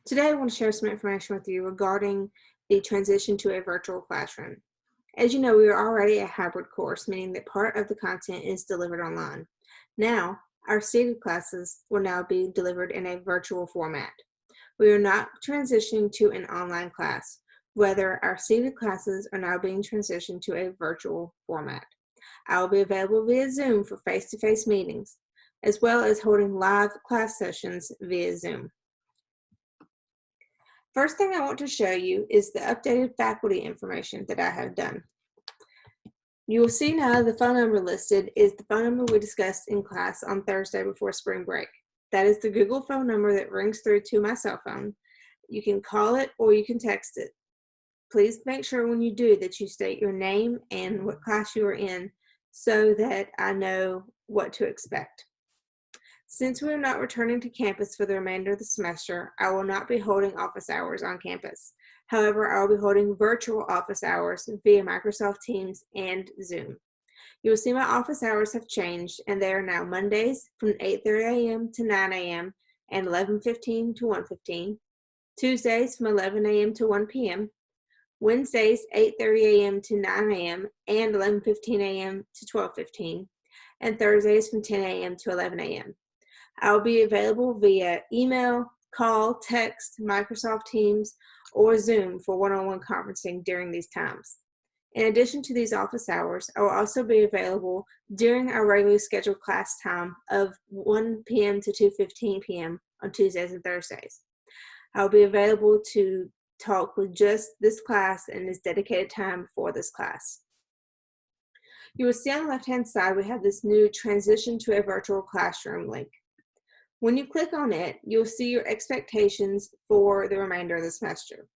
Today, I want to share some information with you regarding the transition to a virtual classroom. As you know, we are already a hybrid course, meaning that part of the content is delivered online. Now, our seated classes will now be delivered in a virtual format. We are not transitioning to an online class. Rather, our seated classes are now being transitioned to a virtual format. I will be available via Zoom for face-to-face meetings, as well as holding live class sessions via Zoom. First thing I want to show you is the updated faculty information that I have done. You will see now the phone number listed is the phone number we discussed in class on Thursday before spring break. That is the Google phone number that rings through to my cell phone. You can call it or you can text it. Please make sure when you do that you state your name and what class you are in so that I know what to expect. Since we are not returning to campus for the remainder of the semester, I will not be holding office hours on campus. However, I will be holding virtual office hours via Microsoft Teams and Zoom. You will see my office hours have changed, and they are now Mondays from 8:30 a.m. to 9 a.m. and 11:15 to 1:15, Tuesdays from 11 a.m. to 1 p.m., Wednesdays 8:30 a.m. to 9 a.m. and 11:15 a.m. to 12:15, and Thursdays from 10 a.m. to 11 a.m. I will be available via email, call, text, Microsoft Teams, or Zoom for one-on-one conferencing during these times. In addition to these office hours, I will also be available during our regularly scheduled class time of 1 p.m. to 2:15 p.m. on Tuesdays and Thursdays. I will be available to talk with just this class and this dedicated time for this class. You will see on the left-hand side we have this new transition to a virtual classroom link. When you click on it, you'll see your expectations for the remainder of the semester.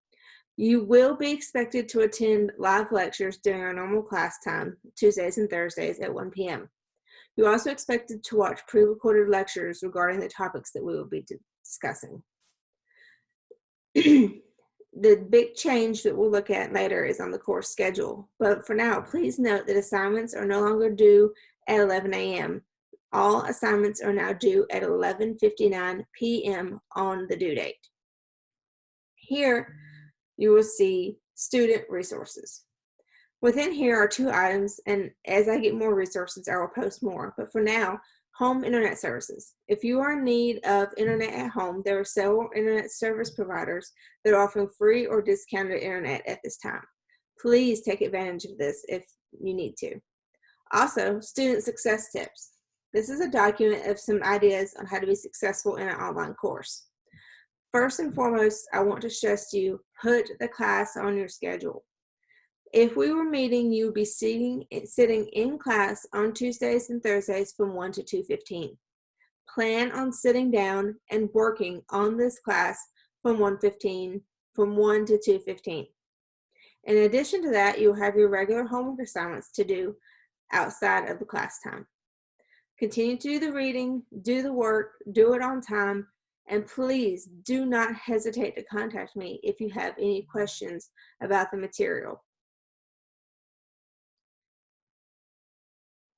You will be expected to attend live lectures during our normal class time, Tuesdays and Thursdays at 1 p.m. You're also expected to watch pre-recorded lectures regarding the topics that we will be discussing. The big change that we'll look at later is on the course schedule, but for now, please note that assignments are no longer due at 11 a.m. All assignments are now due at 11:59 p.m. on the due date. Here, you will see student resources. Within here are two items, and as I get more resources, I will post more. But for now, home internet services. If you are in need of internet at home, there are several internet service providers that are offering free or discounted internet at this time. Please take advantage of this if you need to. Also, student success tips. This is a document of some ideas on how to be successful in an online course. First and foremost, I want to stress to you, put the class on your schedule. If we were meeting, you would be sitting in class on Tuesdays and Thursdays from 1 to 2:15. Plan on sitting down and working on this class from 1 to 2:15. In addition to that, you'll have your regular homework assignments to do outside of the class time. Continue to do the reading, do the work, do it on time, and please do not hesitate to contact me if you have any questions about the material.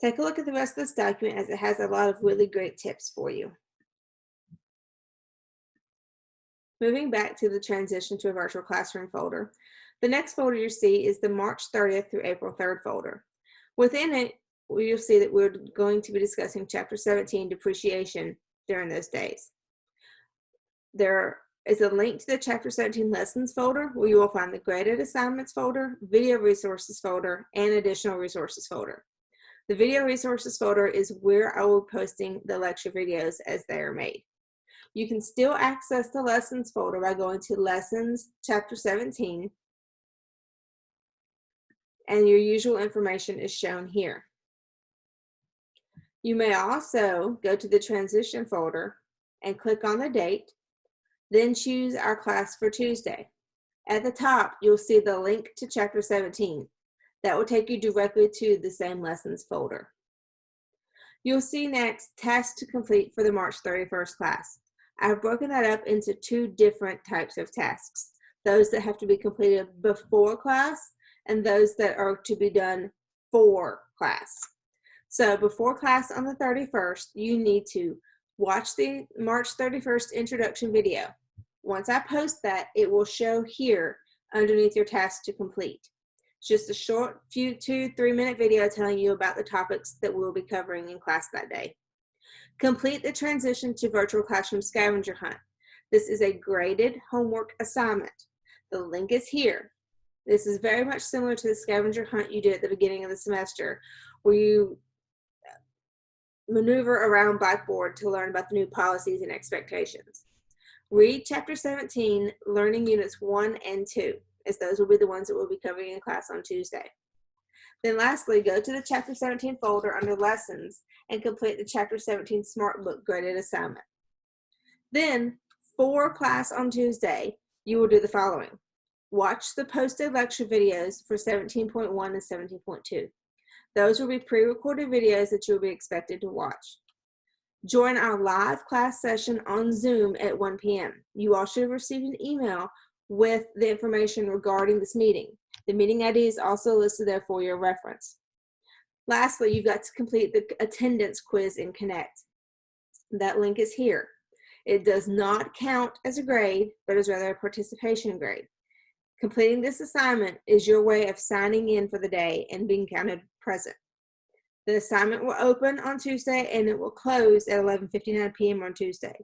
Take a look at the rest of this document as it has a lot of really great tips for you. Moving back to the transition to a virtual classroom folder, the next folder you see is the March 30th through April 3rd folder. Within it, you'll see that we're going to be discussing Chapter 17, Depreciation, during those days. There is a link to the Chapter 17 Lessons folder where you will find the Graded Assignments folder, Video Resources folder, and Additional Resources folder. The Video Resources folder is where I will be posting the lecture videos as they are made. You can still access the Lessons folder by going to Lessons, Chapter 17, and your usual information is shown here. You may also go to the Transition folder and click on the date, then choose our class for Tuesday. At the top, you'll see the link to Chapter 17. That will take you directly to the same Lessons folder. You'll see next tasks to complete for the March 31st class. I've broken that up into two different types of tasks, those that have to be completed before class and those that are to be done for class. So before class on the 31st, you need to watch the March 31st introduction video, Once I post that, it will show here underneath your task to complete. It's just a short 2-3 minute video telling you about the topics that we'll be covering in class that day. Complete the transition to virtual classroom scavenger hunt. This is a graded homework assignment. The link is here. This is very much similar to the scavenger hunt you did at the beginning of the semester, where you maneuver around Blackboard to learn about the new policies and expectations. Read Chapter 17, Learning Units 1 and 2, as those will be the ones that we'll be covering in class on Tuesday. Then lastly, go to the Chapter 17 folder under Lessons and complete the Chapter 17 Smart Book graded assignment. Then, for class on Tuesday, you will do the following. Watch the posted lecture videos for 17.1 and 17.2. Those will be pre-recorded videos that you'll be expected to watch. Join our live class session on Zoom at 1 p.m. You all should have received an email with the information regarding this meeting. The meeting ID is also listed there for your reference. Lastly, you've got to complete the attendance quiz in Connect. That link is here. It does not count as a grade, but is rather a participation grade. Completing this assignment is your way of signing in for the day and being counted present. The assignment will open on Tuesday and it will close at 11:59 p.m. on Tuesday.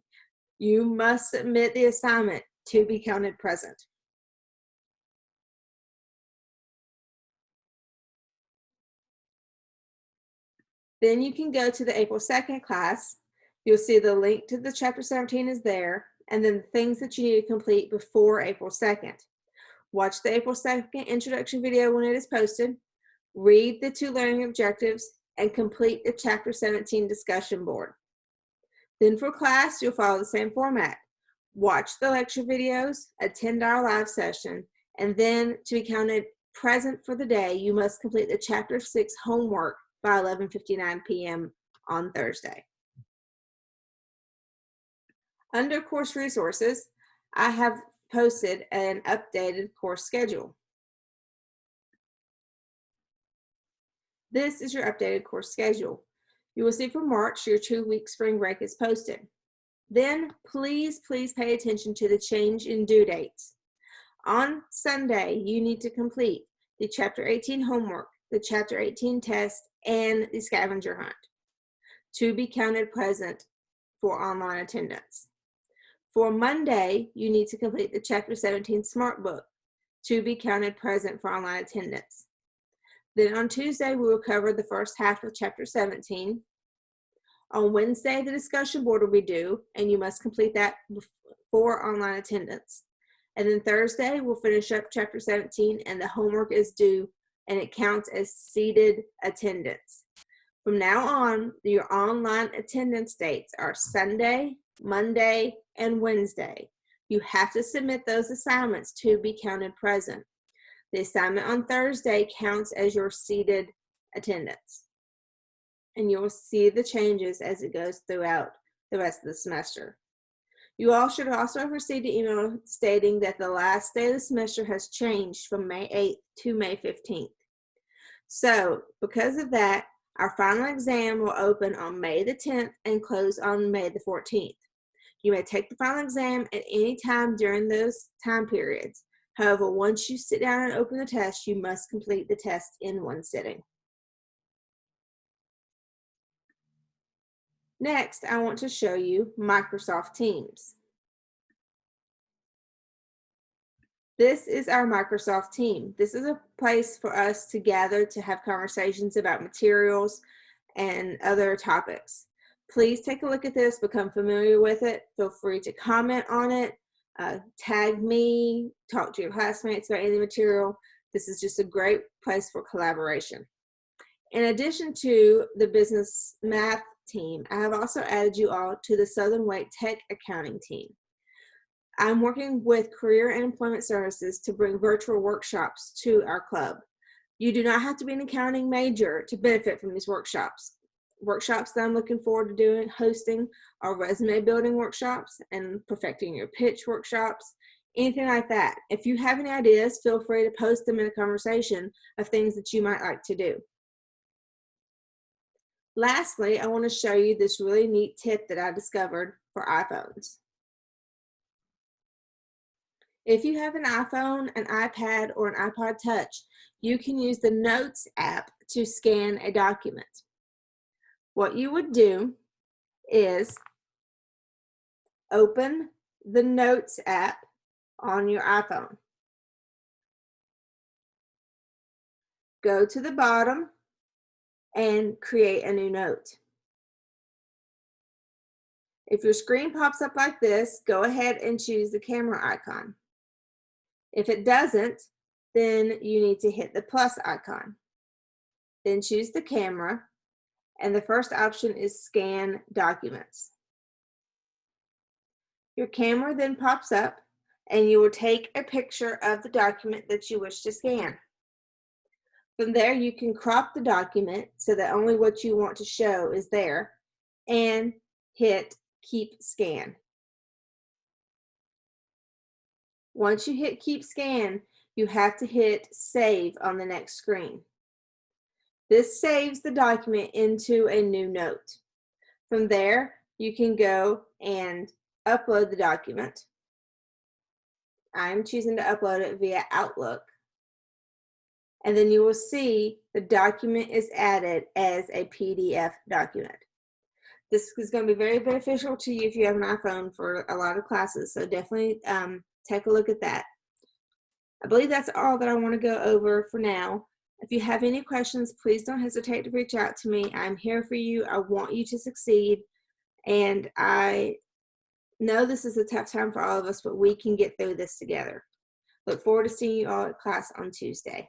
You must submit the assignment to be counted present. Then you can go to the April 2nd class. You'll see the link to the Chapter 17 is there, and then the things that you need to complete before April 2nd. Watch the April 2nd introduction video when it is posted, read the 2 learning objectives, and complete the Chapter 17 discussion board. Then for class, you'll follow the same format. Watch the lecture videos, attend our live session, and then to be counted present for the day, you must complete the Chapter 6 homework by 11:59 p.m. on Thursday. Under course resources, I have posted an updated course schedule. This is your updated course schedule. You will see for March, your 2-week spring break is posted. Then please pay attention to the change in due dates. On Sunday, you need to complete the Chapter 18 homework, the Chapter 18 test, and the scavenger hunt to be counted present for online attendance. For Monday, you need to complete the Chapter 17 Smart Book to be counted present for online attendance. Then on Tuesday, we will cover the first half of Chapter 17. On Wednesday, the discussion board will be due, and you must complete that for online attendance. And then Thursday, we'll finish up Chapter 17, and the homework is due, and it counts as seated attendance. From now on, your online attendance dates are Sunday, Monday, and Wednesday. You have to submit those assignments to be counted present. The assignment on Thursday counts as your seated attendance. And you'll see the changes as it goes throughout the rest of the semester. You all should also have received an email stating that the last day of the semester has changed from May 8th to May 15th. So, because of that, our final exam will open on May the 10th and close on May the 14th. You may take the final exam at any time during those time periods. However, once you sit down and open the test, you must complete the test in one sitting. Next, I want to show you Microsoft Teams. This is our Microsoft team. This is a place for us to gather to have conversations about materials and other topics. Please take a look at this, become familiar with it. Feel free to comment on it, tag me, talk to your classmates about any material. This is just a great place for collaboration. In addition to the business math team, I have also added you all to the Southern Wake Tech Accounting team. I'm working with Career and Employment Services to bring virtual workshops to our club. You do not have to be an accounting major to benefit from these workshops. Workshops that I'm looking forward to hosting are resume building workshops and perfecting your pitch workshops, anything like that. If you have any ideas, feel free to post them in a conversation of things that you might like to do. Lastly, I want to show you this really neat tip that I discovered for iPhones. If you have an iPhone, an iPad, or an iPod Touch, you can use the Notes app to scan a document. What you would do is open the Notes app on your iPhone. Go to the bottom and create a new note. If your screen pops up like this, go ahead and choose the camera icon. If it doesn't, then you need to hit the plus icon. Then choose the camera, and the first option is Scan Documents. Your camera then pops up, and you will take a picture of the document that you wish to scan. From there, you can crop the document so that only what you want to show is there, and hit Keep Scan. Once you hit Keep Scan, you have to hit Save on the next screen. This saves the document into a new note. From there, you can go and upload the document. I'm choosing to upload it via Outlook. And then you will see the document is added as a PDF document. This is going to be very beneficial to you if you have an iPhone for a lot of classes, so definitely take a look at that. I believe that's all that I want to go over for now. If you have any questions, please don't hesitate to reach out to me. I'm here for you. I want you to succeed, and I know this is a tough time for all of us, but we can get through this together. Look forward to seeing you all at class on Tuesday.